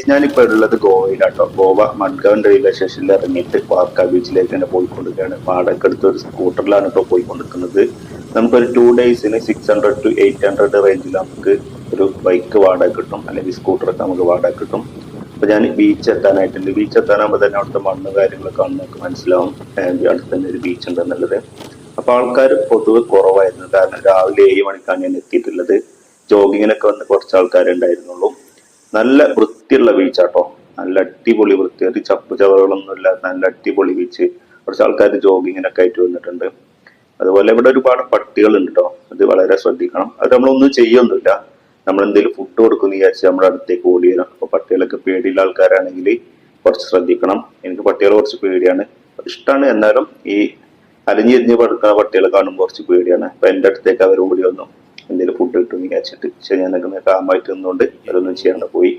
ഞാനിപ്പോ ഉള്ളത് ഗോവയിലാട്ടോ. ഗോവ മഡ്ഗാൺ റെയിൽവേ സ്റ്റേഷനിൽ ഇറങ്ങിയിട്ട് വാർക്ക ബീച്ചിലേക്ക് തന്നെ പോയിക്കൊണ്ടിരിക്കുകയാണ്. വാടക എടുത്ത ഒരു സ്കൂട്ടറിലാണ് കേട്ടോ പോയിക്കൊണ്ടിരിക്കുന്നത്. നമുക്കൊരു 2 ഡേയ്സിന് 600 to 800 റേഞ്ചിൽ നമുക്ക് ഒരു ബൈക്ക് വാടക കിട്ടും, അല്ലെങ്കിൽ സ്കൂട്ടറൊക്കെ നമുക്ക് വാടക കിട്ടും. അപ്പൊ ഞാൻ ബീച്ച് എത്താനായിട്ടുണ്ട്. ബീച്ച് എത്താനാകുമ്പോൾ തന്നെ അവിടുത്തെ മണ്ണ് കാര്യങ്ങളൊക്കെ ആണ് നമുക്ക് മനസ്സിലാവും അടുത്ത് തന്നെ ഒരു ബീച്ച് ഉണ്ടെന്നുള്ളത്. അപ്പൊ ആൾക്കാർ പൊതുവെ കുറവായിരുന്നു, കാരണം രാവിലെ 7 മണിക്കാണ് ഞാൻ എത്തിയിട്ടുള്ളത്. ജോഗിങ്ങിനൊക്കെ വന്ന് കുറച്ച് ആൾക്കാരെ ഉണ്ടായിരുന്നുള്ളൂ. നല്ല വൃത്തിയുള്ള ബീച്ചാട്ടോ, നല്ല അടിപൊളി വൃത്തി, ഒരു ചപ്പ് ചവറുകളൊന്നും ഇല്ലാത്ത നല്ല അടിപൊളി ബീച്ച്. കുറച്ച് ആൾക്കാർ ജോഗിങ്ങിനൊക്കെ ആയിട്ട് വന്നിട്ടുണ്ട്. അതുപോലെ ഇവിടെ ഒരുപാട് പട്ടികൾ ഉണ്ട് കേട്ടോ, അത് വളരെ ശ്രദ്ധിക്കണം. അത് നമ്മളൊന്നും ചെയ്യൊന്നുമില്ല, നമ്മൾ എന്തെങ്കിലും ഫുഡ് കൊടുക്കുന്നു വിചാരിച്ച് നമ്മുടെ അടുത്തേക്ക് ഓടി വരാം. അപ്പൊ പട്ടികളൊക്കെ പേടിയുള്ള ആൾക്കാരാണെങ്കിൽ കുറച്ച് ശ്രദ്ധിക്കണം. എനിക്ക് പട്ടികളെ കുറച്ച് പേടിയാണ്, ഇഷ്ടമാണ്, എന്നാലും ഈ അലിഞ്ഞിരിഞ്ഞ് പടുക്കുന്ന പട്ടികളെ കാണുമ്പോൾ കുറച്ച് പേടിയാണ്. അപ്പൊ എന്റെ അടുത്തേക്ക് അവർ ഓടി വന്നു എന്തെങ്കിലും ഫുഡ് കിട്ടുമെന്ന് വിചാരിച്ചിട്ട്. പക്ഷെ ഞാൻ കാമായിട്ട് നിന്നുകൊണ്ട് അതൊന്നും ചെയ്യാണ്ട് പോയി.